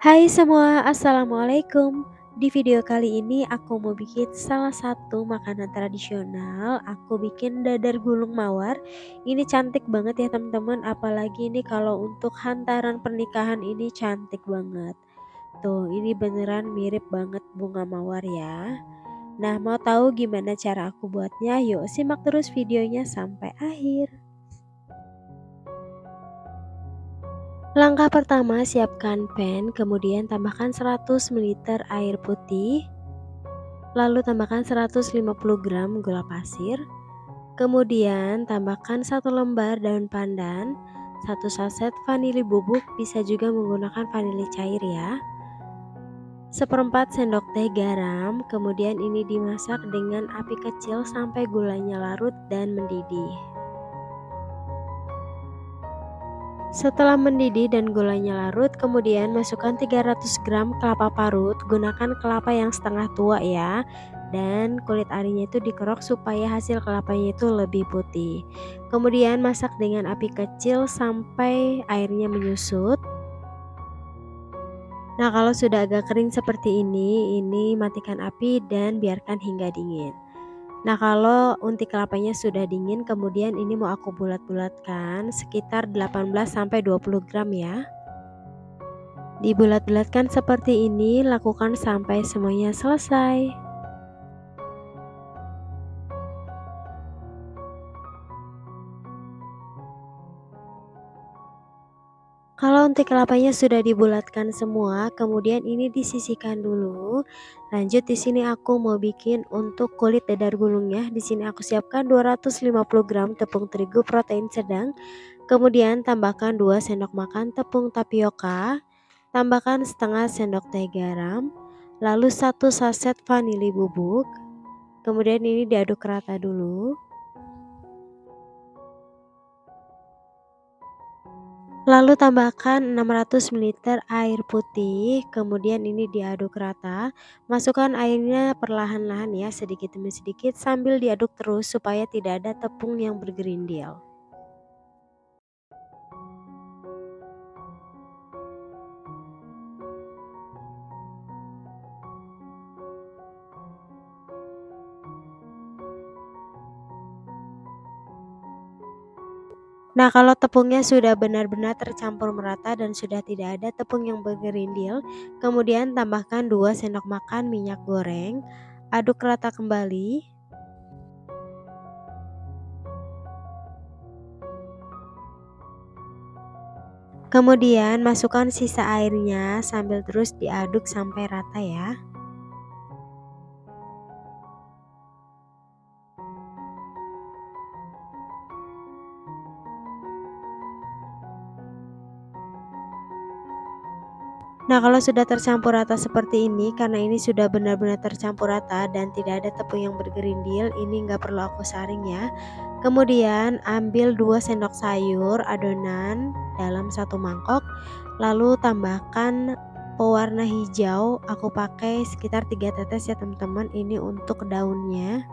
Hai semua, assalamualaikum. Di video kali ini aku mau bikin salah satu makanan tradisional. Aku bikin dadar gulung mawar. Ini cantik banget ya teman-teman, apalagi ini kalau untuk hantaran pernikahan ini cantik banget. Tuh, ini beneran mirip banget bunga mawar ya. Nah, mau tahu gimana cara aku buatnya? Yuk simak terus videonya sampai akhir. Langkah pertama, siapkan pan, kemudian tambahkan 100 ml air putih, lalu tambahkan 150 gram gula pasir, kemudian tambahkan 1 lembar daun pandan, 1 saset vanili bubuk, bisa juga menggunakan vanili cair ya, seperempat sendok teh garam, kemudian ini dimasak dengan api kecil sampai gulanya larut dan mendidih. Setelah mendidih dan gulanya larut, kemudian masukkan 300 gram kelapa parut. Gunakan kelapa yang setengah tua ya. Dan kulit arinya itu dikerok supaya hasil kelapanya itu lebih putih. Kemudian masak dengan api kecil sampai airnya menyusut. Nah, kalau sudah agak kering seperti ini matikan api dan biarkan hingga dingin. Nah, kalau unti kelapanya sudah dingin, kemudian ini mau aku bulat-bulatkan sekitar 18 sampai 20 gram ya. Dibulat-bulatkan seperti ini, lakukan sampai semuanya selesai. Kalau unti kelapanya sudah dibulatkan semua, kemudian ini disisihkan dulu. Lanjut di sini aku mau bikin untuk kulit dadar gulungnya. Di sini aku siapkan 250 gram tepung terigu protein sedang. Kemudian tambahkan 2 sendok makan tepung tapioka, tambahkan setengah sendok teh garam, lalu 1 saset vanili bubuk. Kemudian ini diaduk rata dulu. Lalu tambahkan 600 ml air putih, kemudian ini diaduk rata. Masukkan airnya perlahan-lahan ya, sedikit demi sedikit sambil diaduk terus supaya tidak ada tepung yang bergerindil. Nah, kalau tepungnya sudah benar-benar tercampur merata dan sudah tidak ada tepung yang bergerindil, kemudian tambahkan 2 sendok makan minyak goreng, aduk rata kembali. Kemudian masukkan sisa airnya sambil terus diaduk sampai rata ya. Nah, kalau sudah tercampur rata seperti ini, karena ini sudah benar-benar tercampur rata dan tidak ada tepung yang bergerindil, ini nggak perlu aku saring ya. Kemudian ambil 2 sendok sayur adonan dalam satu mangkok, lalu tambahkan pewarna hijau. Aku pakai sekitar 3 tetes ya teman-teman, ini untuk daunnya.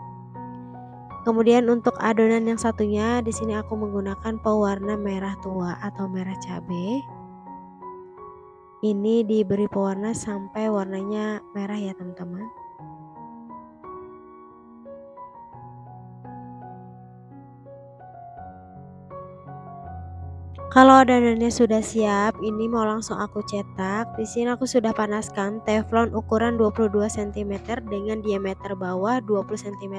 Kemudian untuk adonan yang satunya, di sini aku menggunakan pewarna merah tua atau merah cabai. Ini diberi pewarna sampai warnanya merah ya teman-teman. Kalau adonannya sudah siap, ini mau langsung aku cetak. Di sini aku sudah panaskan teflon ukuran 22 cm dengan diameter bawah 20 cm.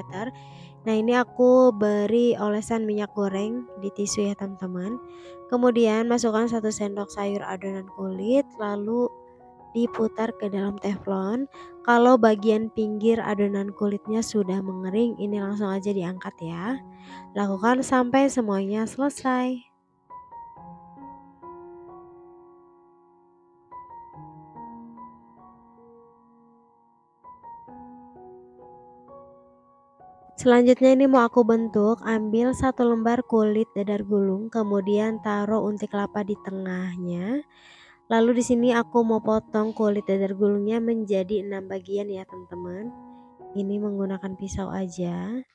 Nah, ini aku beri olesan minyak goreng di tisu ya teman-teman. Kemudian masukkan 1 sendok sayur adonan kulit, lalu diputar ke dalam teflon. Kalau bagian pinggir adonan kulitnya sudah mengering, ini langsung aja diangkat ya. Lakukan sampai semuanya selesai. Selanjutnya ini mau aku bentuk, ambil 1 lembar kulit dadar gulung, kemudian taruh unti kelapa di tengahnya. Lalu di sini aku mau potong kulit dadar gulungnya menjadi 6 bagian ya teman-teman. Ini menggunakan pisau aja.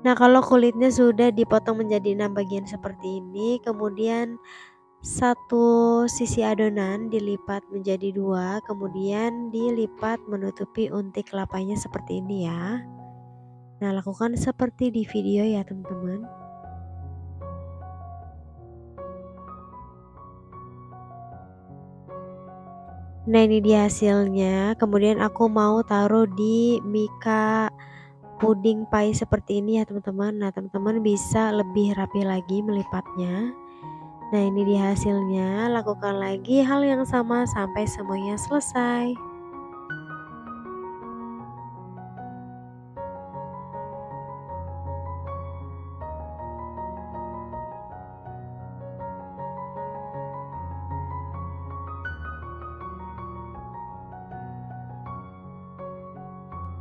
Nah, kalau kulitnya sudah dipotong menjadi 6 bagian seperti ini, kemudian satu sisi adonan dilipat menjadi 2, kemudian dilipat menutupi unti kelapanya seperti ini ya. Nah, lakukan seperti di video ya teman-teman. Nah, ini dia hasilnya. Kemudian aku mau taruh di mika puding pie seperti ini ya teman-teman. Nah, teman-teman bisa lebih rapi lagi melipatnya. Nah, ini dia hasilnya. Lakukan lagi hal yang sama sampai semuanya selesai.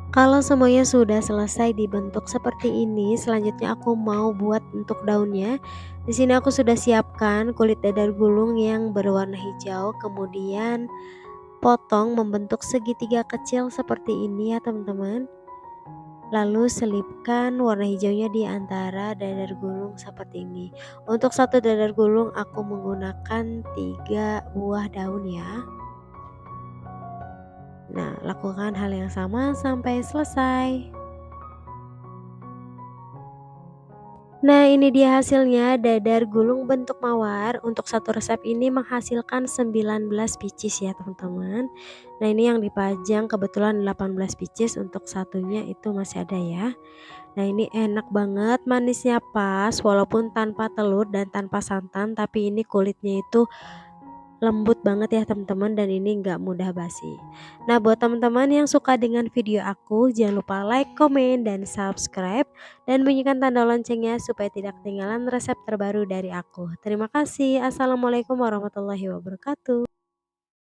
Kalau semuanya sudah selesai dibentuk seperti ini, selanjutnya aku mau buat untuk daunnya. Di sini aku sudah siapkan kulit dadar gulung yang berwarna hijau, kemudian potong membentuk segitiga kecil seperti ini ya teman-teman. Lalu selipkan warna hijaunya di antara dadar gulung seperti ini. Untuk satu dadar gulung aku menggunakan 3 buah daun ya. Nah, lakukan hal yang sama sampai selesai. Nah, ini dia hasilnya dadar gulung bentuk mawar. Untuk satu resep ini menghasilkan 19 pieces ya teman-teman. Nah, ini yang dipajang kebetulan 18 pieces, untuk satunya itu masih ada ya. Nah, ini enak banget, manisnya pas walaupun tanpa telur dan tanpa santan, tapi ini kulitnya itu lembut banget ya teman-teman, dan ini nggak mudah basi. Nah, buat teman-teman yang suka dengan video aku, jangan lupa like, komen, dan subscribe, dan bunyikan tanda loncengnya supaya tidak ketinggalan resep terbaru dari aku. Terima kasih. Assalamualaikum warahmatullahi wabarakatuh.